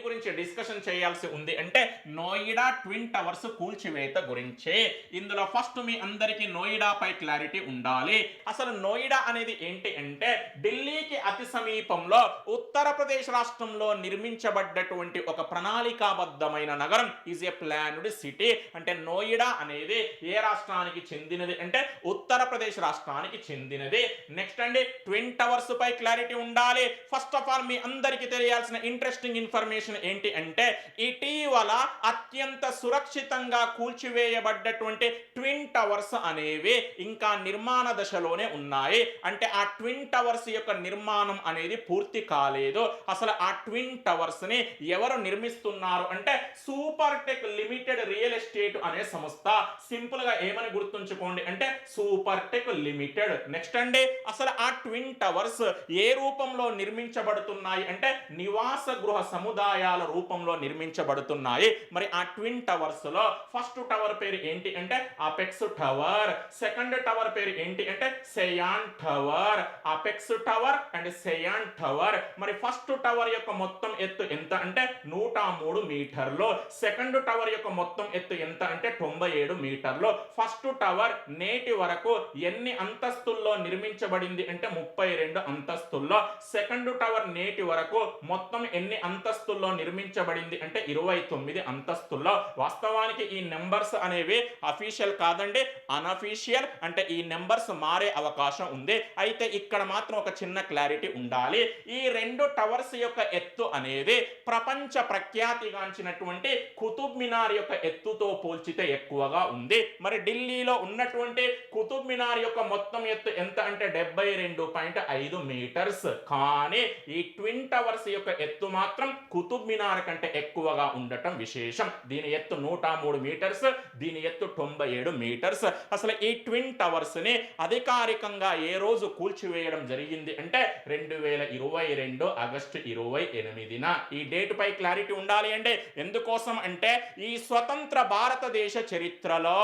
గురించి డిస్కషన్ చేయాల్సి ఉంది అంటే నోయిడా ట్విన్ టవర్స్ కూల్చివేత గురించి. ఇందులో ఫస్ట్ మీ అందరికీ నోయిడాపై క్లారిటీ ఉండాలి. అసలు నోయిడా అనేది ఏంటి అంటే ఢిల్లీకి అతి సమీపంలో ఉత్తరప్రదేశ్ రాష్ట్రంలో నిర్మించబడ్డటువంటి ఒక ప్రణాళికాబద్ధమైన నగరం. Is a planned city. అంటే నోయిడా అనేది ఏ రాష్ట్రానికి చెందినది అంటే ఉత్తరప్రదేశ్ రాష్ట్రానికి చెందినది. నెక్స్ట్ అండి ట్విన్ టవర్స్ పై క్లారిటీ ఉండాలి. ఫస్ట్ ఆఫ్ ఆల్ మీ అందరికీ తెలియాల్సిన ఇంట్రెస్టింగ్ ఇన్ఫర్మేషన్ ఏంటి అంటే ఇటీవల అత్యంత సురక్షితంగా కూల్చివేయబడ్డటువంటి ట్విన్ టవర్స్ అనేవి ఇంకా నిర్మాణ దశలోనే ఉన్నాయి. అంటే ఆ ట్విన్ టవర్స్ యొక్క నిర్మాణం అనేది పూర్తి కాలేదు. అసలు ఆ ట్విన్ టవర్స్ ని ఎవరు నిర్మిస్తున్నారు అంటే super tech limited real estate అనే సంస్థ. సింపుల్ గా ఏమని గుర్తుంచుకోండి అంటే సూపర్ టెక్ లిమిటెడ్. నెక్స్ట్ అండి అసలు ఆ ట్విన్ టవర్స్ ఏ రూపంలో నిర్మించబడుతున్నాయి అంటే నివాస గృహ సముదాయాల రూపంలో నిర్మించబడుతున్నాయి. మరి ఆ ట్విన్ టవర్స్ లో ఫస్ట్ టవర్ పేరు ఏంటి అంటే అపెక్స్ టవర్. సెకండ్ టవర్ పేరు ఏంటి అంటే సెయాన్ టవర్. అపెక్స్ టవర్ అండ్ సెయాన్ టవర్. మరి ఫస్ట్ టవర్ యొక్క మొత్తం ఎత్తు ఎంత అంటే 103 మీటర్లు. సెకండ్ టవర్ యొక్క మొత్తం ఎత్తు ఎంత అంటే 97 మీటర్లు. ఫస్ట్ టవర్ నేటి వరకు ఎన్ని అంతస్తుల్లో నిర్మించబడింది అంటే 32 అంతస్తుల్లో. సెకండ్ టవర్ నేటి వరకు మొత్తం ఎన్ని అంతస్తుల్లో నిర్మించబడింది అంటే 29 అంతస్తుల్లో. వాస్తవానికి ఈ నెంబర్స్ అనేవి అఫీషియల్ కాదండి, అనఫీషియల్. అంటే ఈ నెంబర్స్ మారే అవకాశం ఉంది. అయితే ఇక్కడ మాత్రం ఒక చిన్న క్లారిటీ ఉండాలి. ఈ రెండు టవర్స్ యొక్క ఎత్తు అనేది ప్రపంచ ప్రఖ్యాతిగాంచినటువంటి కుతుబ్ మినార్ యొక్క ఎత్తుతో పోల్చితే ఎక్కువగా ఉంది. మరి ఢిల్లీలో ఉన్నటువంటి కుతుబ్ మినార్ యొక్క మొత్తం ఎత్తు ఎంత అంటే 72.5 మీటర్స్. కానీ ఈ ట్విన్ టవర్స్ యొక్క ఎత్తు మాత్రం కుతుబ్ మినార్ కంటే ఎక్కువగా ఉండటం విశేషం. దీని ఎత్తు 103 మీటర్స్, దీని ఎత్తు 97 మీటర్స్. అసలు ఈ ట్విన్ టవర్స్ ని అధికారికంగా ఏ రోజు కూల్చివేయడం జరిగింది అంటే 2022 ఆగస్టు 28న. ఈ డేట్ పై క్లారిటీ ఉండాలి అంటే ఎందుకోసం అంటే ఈ స్వతంత్ర భారతదేశ చరిత్రలో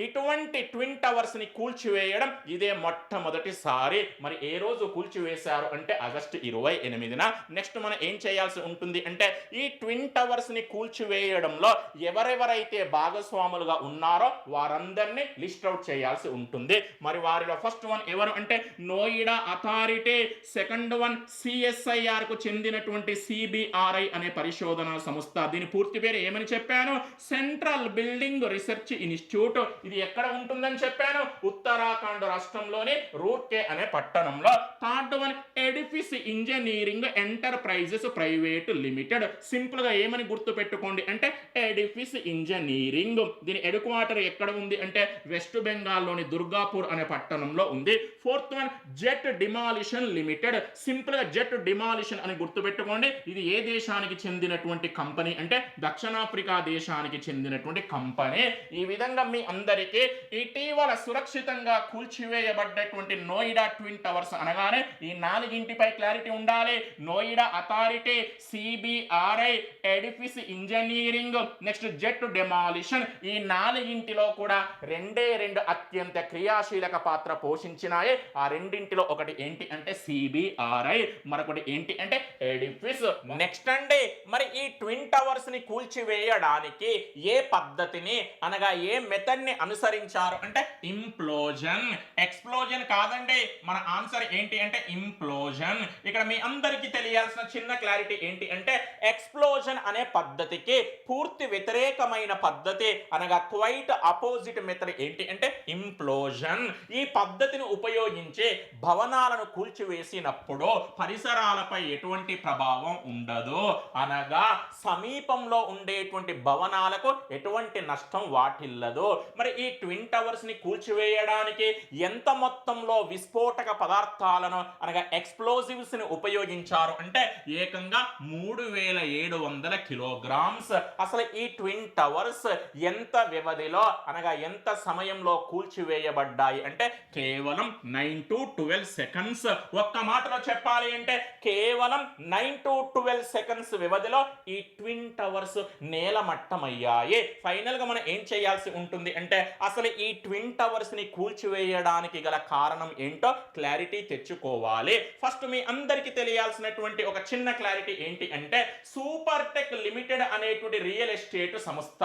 ఇటువంటి ట్విన్ టవర్స్ ని కూల్చివేయడం ఇదే మొట్టమొదటిసారి. మరి ఏ రోజు కూల్చివేశారు అంటే ఆగస్టు 28న. నెక్స్ట్ మనం ఏం చేయాల్సి ఉంటుంది అంటే ఈ ట్విన్ టవర్స్ ని కూల్చివేయడంలో ఎవరెవరైతే భాగస్వాములుగా ఉన్నారో వారందరినీ లిస్ట్ అవుట్ చేయాల్సి ఉంటుంది. మరి వారిలో ఫస్ట్ వన్ ఎవరు అంటే Noida authority. Second one CSIR కు చెందినటువంటి సిబిఆర్ఐ అనే పరిశోధనా సంస్థ. దీని పూర్తి పేరు ఏమని చెప్పాను? Central building research institute. ఇది ఎక్కడ ఉంటుందని చెప్పాను? ఉత్తరాఖండ్ రాష్ట్రంలోని రూర్కే అనే పట్టణంలో. Third one edifice engineering enterprises private limited. Simple గా ఏమని గుర్తు పెట్టుకోండి అంటే ఎడిఫిస్ ఇంజనీరింగ్. దీని హెడ్ క్వార్టర్ ఎక్కడ ఉంది అంటే వెస్ట్ బెంగాల్లోని దుర్గాపూర్ అనే పట్టణంలో ఉంది. Fourth one jet demolition limited. Simple గా జెట్ డిమాలిషన్ అని గుర్తు పెట్టుకోండి. ఇది ఏ దేశానికి చెందినటువంటి కంపెనీ అంటే దక్షిణాఫ్రికా దేశానికి చెందినటువంటి కంపెనీ. ఈ విధంగా మీ అందరికీ ఇటీవల సురక్షితంగా కూల్చివేయబడ్డటువంటి నోయిడా ట్విన్ టవర్స్ అనగానే ఈ నాలుగింటిపై క్లారిటీ ఉండాలి. Noida authority, CBRI, edifice engineering, next jet demolition. ఈ నాలుగింటిలో కూడా రెండు అత్యంత క్రియాశీలక పాత్ర పోషించినాయి. ఆ రెండింటిలో ఒకటి ఏంటి అంటే సిబిఆర్ఐ, మరొకటి ఏంటి అంటే ఎడిఫిస్. నెక్స్ట్ అండి మరి ఈ ట్విన్ టవర్స్ ని కూల్చివేయడానికి ఏ పద్ధతిని అనగా ఏ మెథడ్ ని అనుసరించారు అంటే ఇంప్లోజన్. ఎక్స్ప్లోజన్ కాదండి. మన ఆన్సర్ ఏంటి అంటే ఇంప్లోజన్. ఇక్కడ మీ అందరికీ తెలియాల్సిన చిన్న క్లారిటీ ఏంటి అంటే ఎక్స్ప్లోజన్ అనే పద్ధతికి పూర్తి వ్యతిరేకమైన పద్ధతి అనగా క్వైట్ అపోజిట్ మెథడ్ ఏంటి అంటే ఇంప్లోజన్. ఈ పద్ధతిని ఉపయోగించి భవనాలను కూల్చివేసినప్పుడు పరిసరాలపై ఎటువంటి ప్రభావం ఉండదు అనగా సమీపంలో ఉండేటువంటి భవనాలకు ఎటువంటి నష్టం వాటిల్లదు. మరి ఈ ట్విన్ టవర్స్ ని కూల్చివేయడానికి ఎంత మొత్తంలో విస్ఫోటక పదార్థాలను అనగా ఎక్స్ప్లోజివ్స్ ని ఉపయోగించారు అంటే ఏకంగా 3700 కిలోగ్రామ్స్. అసలు ఈ ట్విన్ టవర్స్ ఎంత వ్యవధిలో అనగా ఎంత సమయంలో కూల్చివేయబడ్డాయి అంటే కేవలం 9 to 12 సెకండ్స్. ఒక్క మాటలో చెప్పాలి అంటే కేవలం 9 to 12 సెకండ్స్ వ్యవధిలో ఈ ట్విన్ టవర్స్ నేలమట్టమయ్యాయి. ఫైనల్ గా మనం ఏం చేయాల్సి ఉంటుంది అంటే అసలు ఈ ట్విన్ టవర్స్ ని కూల్చివేయడానికి గల కారణం ఏంటో క్లారిటీ తెచ్చుకోవాలి. ఫస్ట్ మీ అందరికీ తెలియాల్సినటువంటి ఒక చిన్న క్లారిటీ ఏంటి అంటే సూపర్ టెక్ లిమిటెడ్ అనేటువంటి రియల్ ఎస్టేట్ సంస్థ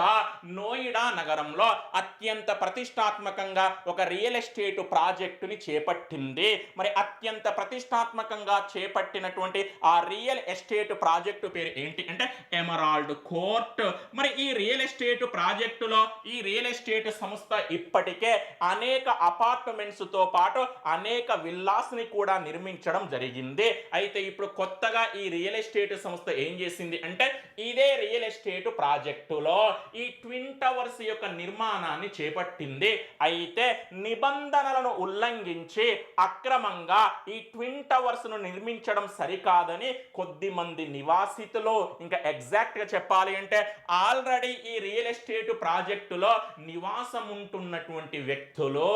నోయిడా నగరంలో అత్యంత ప్రతిష్టాత్మకంగా ఒక రియల్ ఎస్టేట్ ప్రాజెక్టుని చేపట్టింది. మరి అత్యంత ప్రతిష్టాత్మకంగా చేపట్టినటువంటి ఆ రియల్ ఎస్టేట్ ప్రాజెక్టు పేరు ఏంటి అంటే ఎమరాల్డ్ కోర్ట్. మరి ఈ రియల్ ఎస్టేట్ ప్రాజెక్టులో ఈ రియల్ ఎస్టేట్ సంస్థ ఇప్పటికే అనేక అపార్ట్మెంట్స్ తో పాటు అనేక విల్లాస్ ని కూడా నిర్మించడం జరిగింది. అయితే ఇప్పుడు కొత్తగా ఈ రియల్ ఎస్టేట్ సంస్థ ఏం చేసింది అంటే ఇదే రియల్ ఎస్టేట్ ప్రాజెక్టులో ఈ ట్విన్ టవర్స్ యొక్క నిర్మాణాన్ని చేపట్టింది. అయితే నిబంధనలను ఉల్లంఘించి అక్రమంగా ఈ ట్విన్ టవర్స్ ను నిర్మించడం సరికాదని కొద్ది మంది నివాసితులు, ఇంకా ఎగ్జాక్ట్ గా చెప్పాలి అంటే ఆల్రెడీ ఈ రియల్ ఎస్టేట్ ప్రాజెక్టులో నివాసం ఉంటున్నటువంటి వ్యక్తులు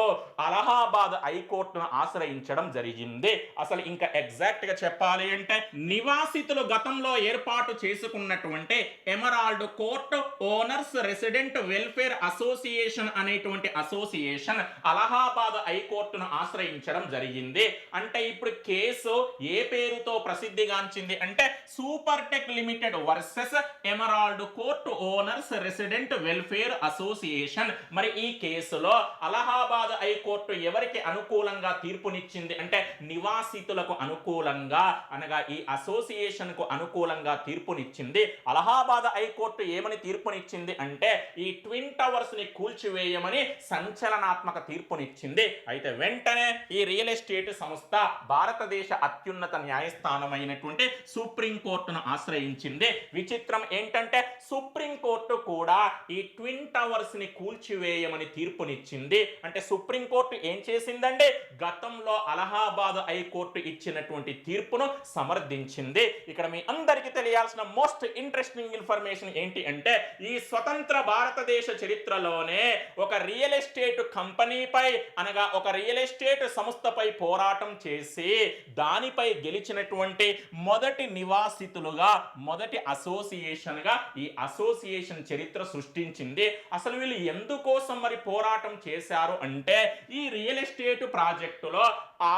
అలహాబాద్ హైకోర్టును ఆశ్రయించడం జరిగింది. అసలు ఇంకా ఎగ్జాక్ట్ గా చెప్పాలి అంటే నివాసితులు గతంలో ఏర్పాటు చేసుకున్నటువంటి emerald court owners resident welfare association అనేటువంటి అసోసియేషన్ అలహాబాద్ హైకోర్టును ఆశ్రయించడం జరిగింది. అంటే ఇప్పుడు కేసు ఏ పేరుతో ప్రసిద్ధిగాంచింది అంటే super tech limited versus emerald court owners resident welfare association. మరి ఈ కేసులో అలహాబాద్ హైకోర్టు ఎవరికి అనుకూలంగా తీర్పునిచ్చింది అంటే నివాసితులకు అనుకూలంగా, అనగా ఈ అసోసియేషన్ కు అనుకూలంగా తీర్పునిచ్చింది. అలహాబాద్ హైకోర్టు ఏమని తీర్పునిచ్చింది అంటే ఈ ట్విన్ టవర్స్ ని కూల్చివేయమని సంచలనాత్మక తీర్పునిచ్చింది. అయితే వెంటనే ఈ రియల్ ఎస్టేట్ సంస్థ భారతదేశ అత్యున్నత న్యాయస్థానమైనటువంటి సుప్రీం కోర్టును ఆశ్రయించింది. విచిత్రం ఏంటంటే సుప్రీం కోర్టు కూడా ఈ ట్విన్ టవర్స్ ని కూల్చివేయమని తీర్పునిచ్చింది. అంటే సుప్రీం కోర్టు ఏం చేసిందంటే గతంలో అలహాబాద్ హైకోర్టు ఇచ్చినటువంటి తీర్పును సమర్థించింది. ఇక్కడ మీ అందరికీ తెలియాల్సిన మోస్ట్ ఇంట్రెస్టింగ్ ఇన్ఫర్మేషన్ ఏంటి అంటే ఈ స్వతంత్ర భారతదేశ చరిత్రలోనే ఒక రియల్ ఎస్టేట్ కంపెనీపై, అనగా ఒక రియల్ ఎస్టేట్ సంస్థపై పోరాటం చేసి దానిపై గెలిచినటువంటి మొదటి నివాసితులుగా, మొదటి అసోసియేషన్ గా ఈ అసోసియేషన్ చరిత్ర సృష్టించింది. అసలు వీళ్ళు ఎందుకోసం మరి పోరాటం చేశారు అంటే ఈ రియల్ ఎస్టేట్ ప్రాజెక్టులో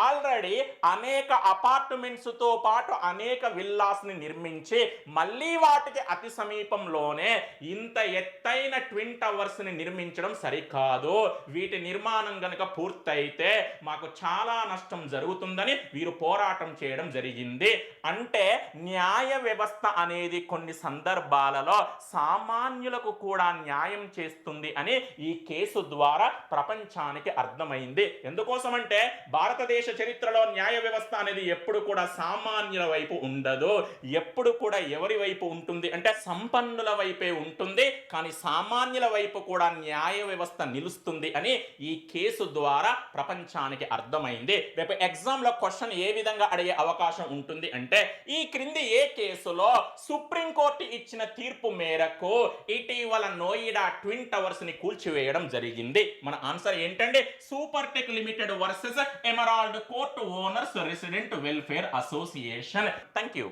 ఆల్రెడీ అనేక అపార్ట్మెంట్స్ తో పాటు అనేక విల్లాస్ ని నిర్మించి మళ్ళీ వాటికి అతి సమీపంలోనే ఇంత ఎత్తైన ట్విన్ టవర్స్ ని నిర్మించడం సరికాదు. వీటి నిర్మాణం గనుక పూర్తయితే మాకు చాలా నష్టం జరుగుతుందని వీరు పోరాటం చేయడం జరిగింది. అంటే న్యాయ వ్యవస్థ అనేది కొన్ని సందర్భాలలో సామాన్యులకు కూడా న్యాయం చేస్తుంది అని ఈ కేసు ద్వారా ప్రపంచానికి అర్థమైంది. ఎందుకోసమంటే భారతదేశ చరిత్రలో న్యాయ వ్యవస్థ అనేది ఎప్పుడు కూడా సామాన్యుల వైపు ఉండదు. ఎప్పుడు కూడా ఎవరి వైపు ఉంటుంది అంటే సంపన్నుల వైపే ఉంటుంది. కానీ సామాన్యుల వైపు కూడా న్యాయ వ్యవస్థ నిలుస్తుంది అని ఈ కేసు ద్వారా ప్రపంచానికి అర్థమైంది. రేపు ఎగ్జామ్ లో క్వశ్చన్ ఏ విధంగా అడిగే అవకాశం ఉంటుంది అంటే ఈ క్రింది ఏ కేసులో సుప్రీం కోర్టు ఇచ్చిన తీర్పు మేరకు ఇటీవల నోయిడా ట్విన్ టవర్స్ ని కూల్చివేయడం జరిగింది. మన ఆన్సర్ ఏంటంటే super tech limited versus emerald court owners resident welfare association. Thank you.